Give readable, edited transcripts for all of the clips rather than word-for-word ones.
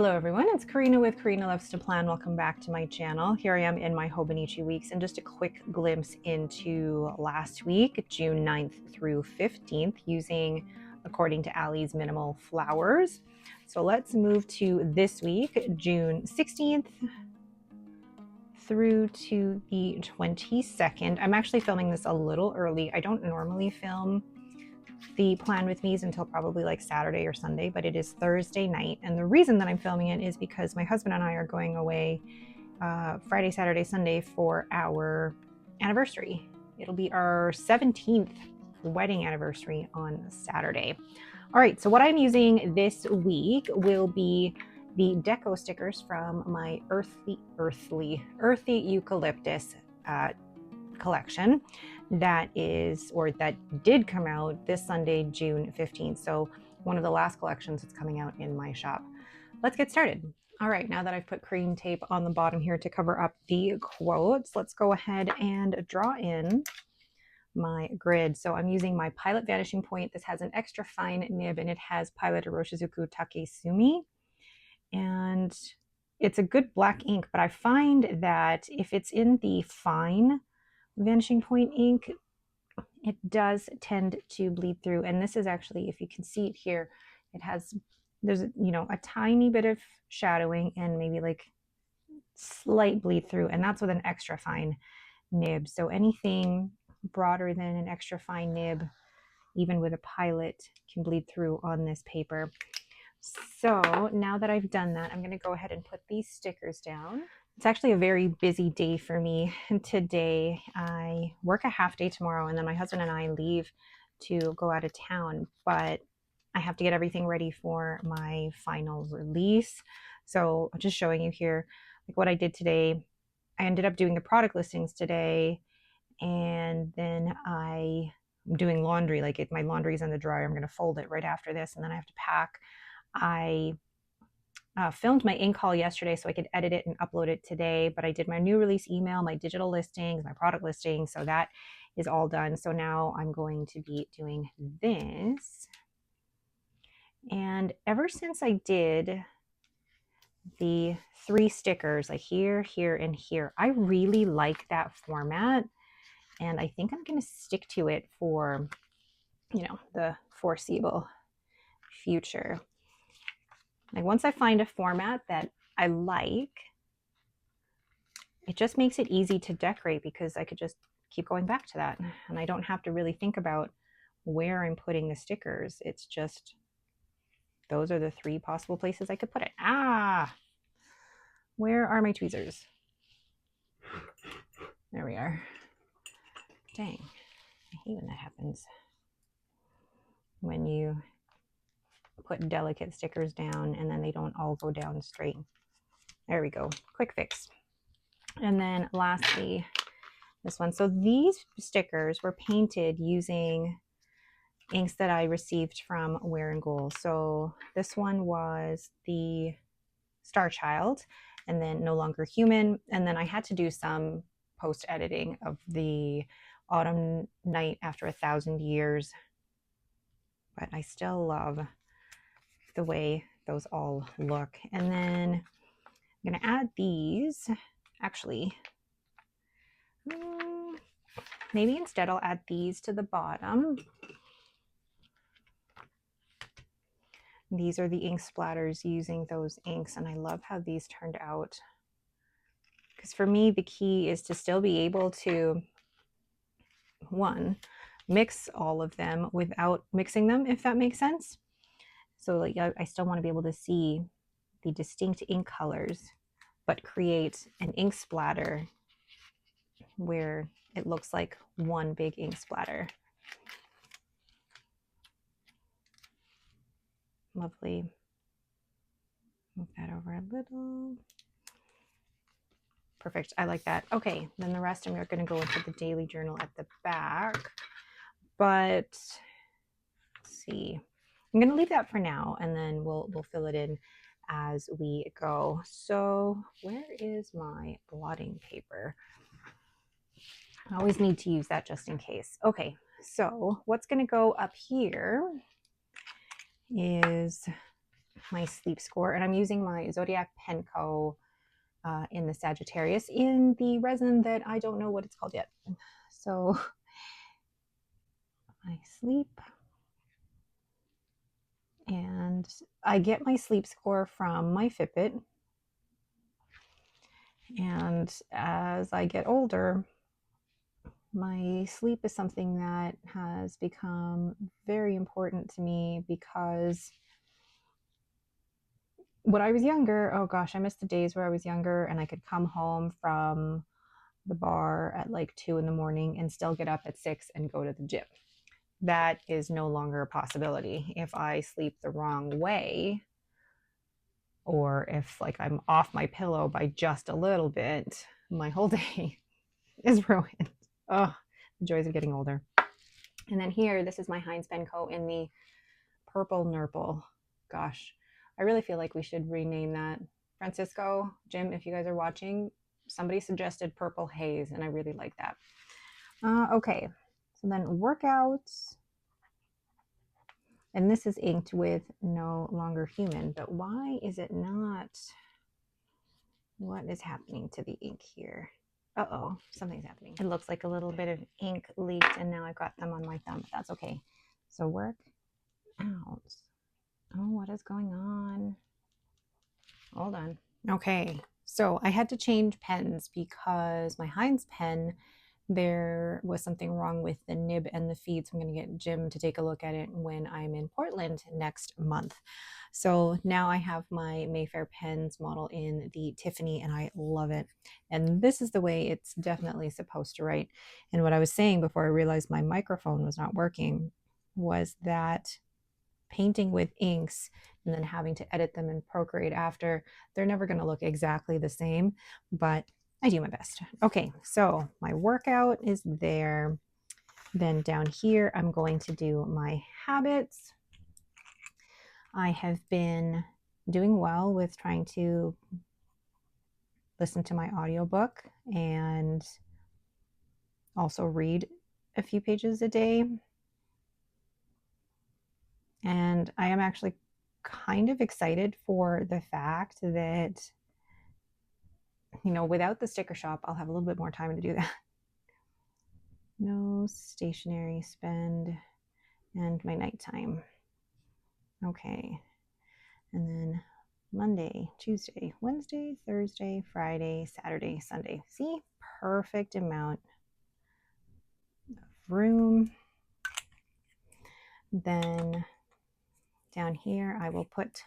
Hello everyone, it's Karina with Karina Loves to Plan. Welcome back to my channel. Here I am in my Hobonichi weeks and just a quick glimpse into last week, June 9th through 15th, using according to Ali's minimal flowers. So let's move to this week, June 16th through to the 22nd. I'm actually filming this a little early. I don't normally film the plan with me's until probably like Saturday or Sunday, but it is Thursday night. And the reason that I'm filming it is because my husband and I are going away Friday, Saturday, Sunday for our anniversary. It'll be our 17th wedding anniversary on Saturday. All right, so what I'm using this week will be the deco stickers from my earthy eucalyptus collection that did come out this Sunday, June 15th. So one of the last collections that's coming out in my shop. Let's get started. All right, now that I've put cream tape on the bottom here to cover up the quotes, let's go ahead and draw in my grid. So I'm using my Pilot Vanishing Point. This has an extra fine nib and it has Pilot Iroshizuku Takesumi. And it's a good black ink, but I find that if it's in the fine Vanishing Point ink, it does tend to bleed through. And this is actually, if you can see it here, there's a tiny bit of shadowing and maybe like slight bleed through, and that's with an extra fine nib. So anything broader than an extra fine nib, even with a Pilot, can bleed through on this paper. So now that I've done that, I'm going to go ahead and put these stickers down. It's actually a very busy day for me today. I work a half day tomorrow, and then my husband and I leave to go out of town, but I have to get everything ready for my final release. So just showing you here, like what I did today. I ended up doing the product listings today, and then I'm doing laundry. Like if my laundry's in the dryer, I'm going to fold it right after this, and then I have to pack. I filmed my ink haul yesterday so I could edit it and upload it today, but I did my new release email, my digital listings, my product listings, so that is all done. So now I'm going to be doing this. And ever since I did the 3 stickers, like here, here, and here, I really like that format, and I think I'm going to stick to it for, the foreseeable future. Like once I find a format that I like, it just makes it easy to decorate because I could just keep going back to that. And I don't have to really think about where I'm putting the stickers. It's just, those are the 3 possible places I could put it. Where are my tweezers? There we are. Dang, I hate when that happens. When you put delicate stickers down and then they don't all go down straight. There we go, quick fix. And then lastly, this one. So these stickers were painted using inks that I received from Wear and Goal. So this one was the Star Child, and then No Longer Human. And then I had to do some post editing of the Autumn Night After 1,000 Years. But I still love the way those all look. And then I'm going to add these. Actually, maybe instead I'll add these to the bottom. These are the ink splatters using those inks, and I love how these turned out. Because for me, the key is to still be able to, one, mix all of them without mixing them, if that makes sense. So like I still want to be able to see the distinct ink colors, but create an ink splatter where it looks like one big ink splatter. Lovely. Move that over a little. Perfect. I like that. Okay, then the rest I'm going to go into the daily journal at the back. But let's see. I'm going to leave that for now, and then we'll fill it in as we go. So where is my blotting paper? I always need to use that just in case. Okay, so what's going to go up here is my sleep score, and I'm using my Zodiac Penco in the Sagittarius in the resin that I don't know what it's called yet. So I sleep, and I get my sleep score from my Fitbit. And as I get older, my sleep is something that has become very important to me, because when I was younger, oh gosh, I miss the days where I was younger and I could come home from the bar at like 2 in the morning and still get up at 6 and go to the gym. That is no longer a possibility. If I sleep the wrong way, or if like I'm off my pillow by just a little bit, my whole day is ruined. Oh, the joys of getting older. And then here, this is my Heinz Benco in the purple nurple. Gosh, I really feel like we should rename that. Francisco, Jim, if you guys are watching, somebody suggested purple haze, and I really like that. Okay, so then workouts. And this is inked with No Longer Human, but why is it not? What is happening to the ink here? Uh-oh, something's happening. It looks like a little bit of ink leaked, and now I've got them on my thumb, but that's okay. So work out. Oh, what is going on? Hold on. Okay, so I had to change pens because my Heinz pen, there was something wrong with the nib and the feed. So I'm going to get Jim to take a look at it when I'm in Portland next month. So now I have my Mayfair pens model in the Tiffany, and I love it. And this is the way it's definitely supposed to write. And what I was saying before I realized my microphone was not working was that painting with inks and then having to edit them in Procreate after, they're never going to look exactly the same, but I do my best. Okay, so my workout is there. Then down here, I'm going to do my habits. I have been doing well with trying to listen to my audiobook and also read a few pages a day. And I am actually kind of excited for the fact that, you know, without the sticker shop, I'll have a little bit more time to do that. No stationery spend, and my nighttime. Okay. And then Monday, Tuesday, Wednesday, Thursday, Friday, Saturday, Sunday. See? Perfect amount of room. Then down here, I will put,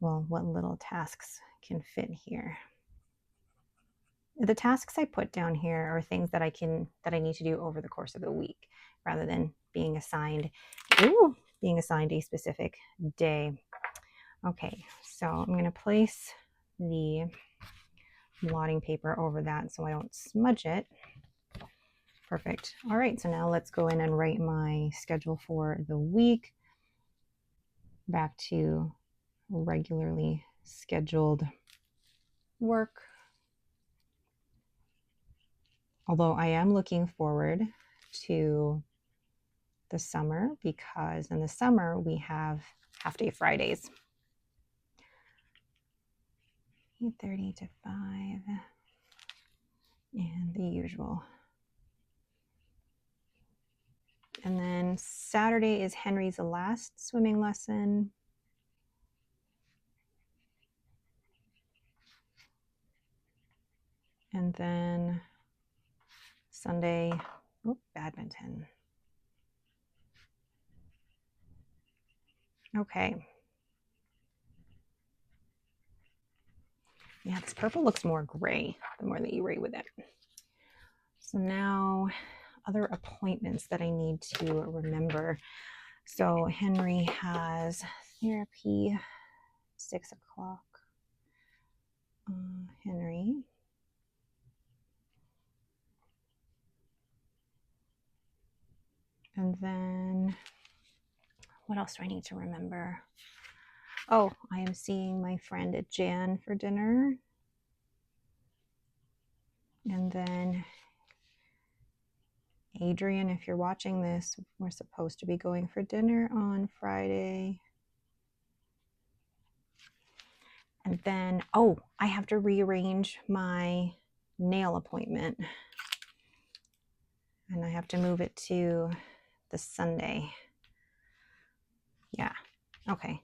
well, what little tasks can fit here. The tasks I put down here are things that I need to do over the course of the week, rather than being assigned a specific day. Okay, so I'm going to place the blotting paper over that so I don't smudge it. Perfect. All right, so now let's go in and write my schedule for the week. Back to regularly scheduled work. Although I am looking forward to the summer, because in the summer we have half-day Fridays. 8:30 to 5 and the usual. And then Saturday is Henry's last swimming lesson. And then Sunday, badminton. Okay. Yeah, this purple looks more gray the more that you write with it. So now, other appointments that I need to remember. So Henry has therapy, 6 o'clock. Henry. And then, what else do I need to remember? Oh, I am seeing my friend Jan for dinner. And then Adrian, if you're watching this, we're supposed to be going for dinner on Friday. And then, oh, I have to rearrange my nail appointment. And I have to move it to the Sunday. Yeah, okay.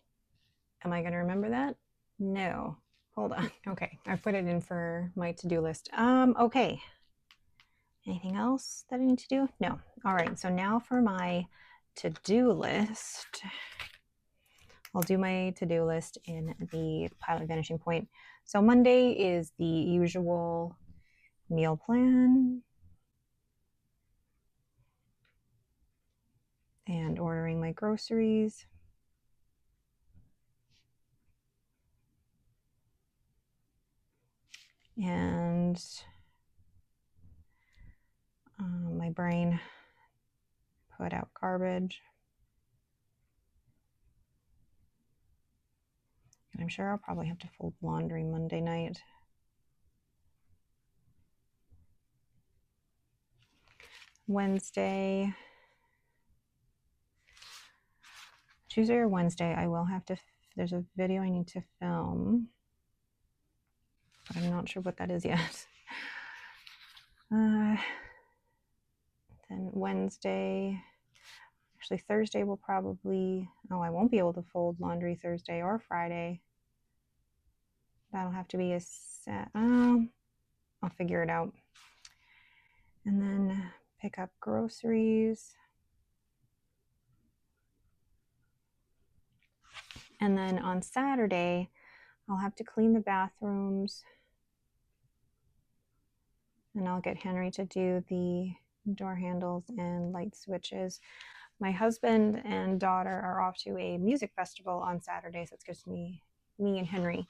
Am I going to remember that? No. Hold on. Okay, I put it in for my to-do list. Okay. Anything else that I need to do? No. All right, so now for my to-do list. I'll do my to-do list in the pilot vanishing point. So Monday is the usual meal plan and ordering my groceries. And my brain put out garbage. And I'm sure I'll probably have to fold laundry Monday night. Wednesday, Tuesday or Wednesday, I will have to, there's a video I need to film, but I'm not sure what that is yet. Then Wednesday, actually Thursday will probably, oh, I won't be able to fold laundry Thursday or Friday. That'll have to be a set, I'll figure it out. And then pick up groceries. And then on Saturday, I'll have to clean the bathrooms. And I'll get Henry to do the door handles and light switches. My husband and daughter are off to a music festival on Saturday, so it's just me and Henry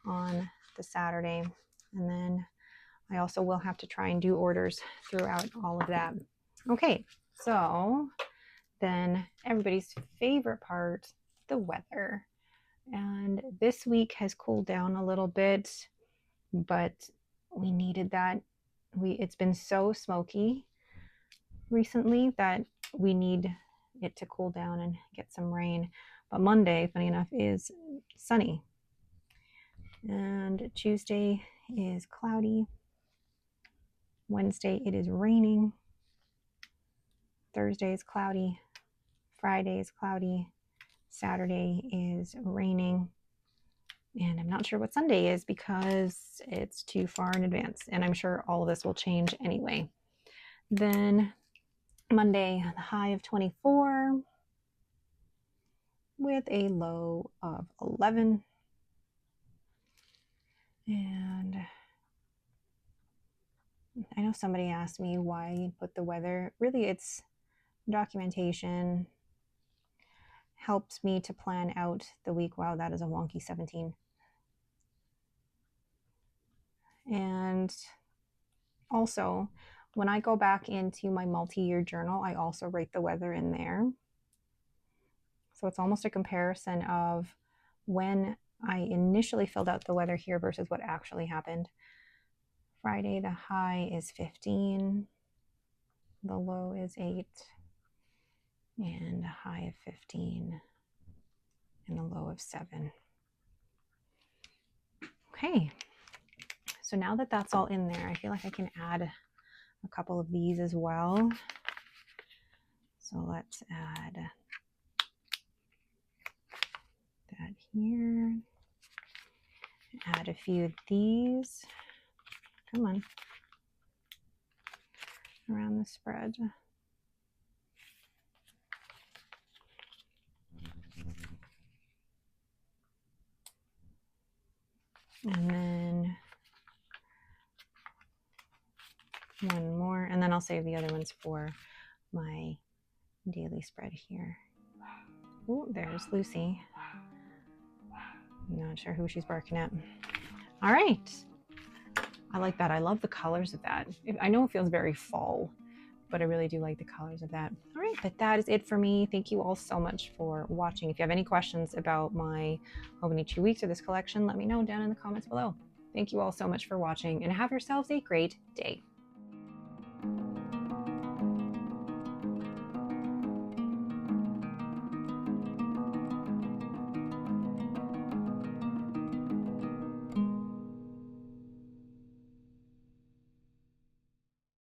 on the Saturday. And then I also will have to try and do orders throughout all of that. Okay, so then everybody's favorite part, the weather. And this week has cooled down a little bit, but we needed that. It's been so smoky recently that we need it to cool down and get some rain. But Monday, funny enough, is sunny. And Tuesday is cloudy. Wednesday, it is raining. Thursday is cloudy. Friday is cloudy. Saturday is raining. And I'm not sure what Sunday is because it's too far in advance. And I'm sure all of this will change anyway. Then Monday, the high of 24 with a low of 11. And I know somebody asked me why you put the weather. Really, it's documentation. Helps me to plan out the week. Wow, that is a wonky 17. And also, when I go back into my multi-year journal, I also write the weather in there. So it's almost a comparison of when I initially filled out the weather here versus what actually happened. Friday, the high is 15. The low is 8. And a high of 15. And a low of 7. Okay. So now that that's all in there, I feel like I can add a couple of these as well. So let's add that here. Add a few of these. Come on. Around the spread. And then one more, and then I'll save the other ones for my daily spread here. Oh, there's Lucy. I'm not sure who she's barking at. All right. I like that. I love the colors of that. I know it feels very fall, but I really do like the colors of that. All right, but that is it for me. Thank you all so much for watching. If you have any questions about my Hobonichi weeks or this collection, let me know down in the comments below. Thank you all so much for watching and have yourselves a great day.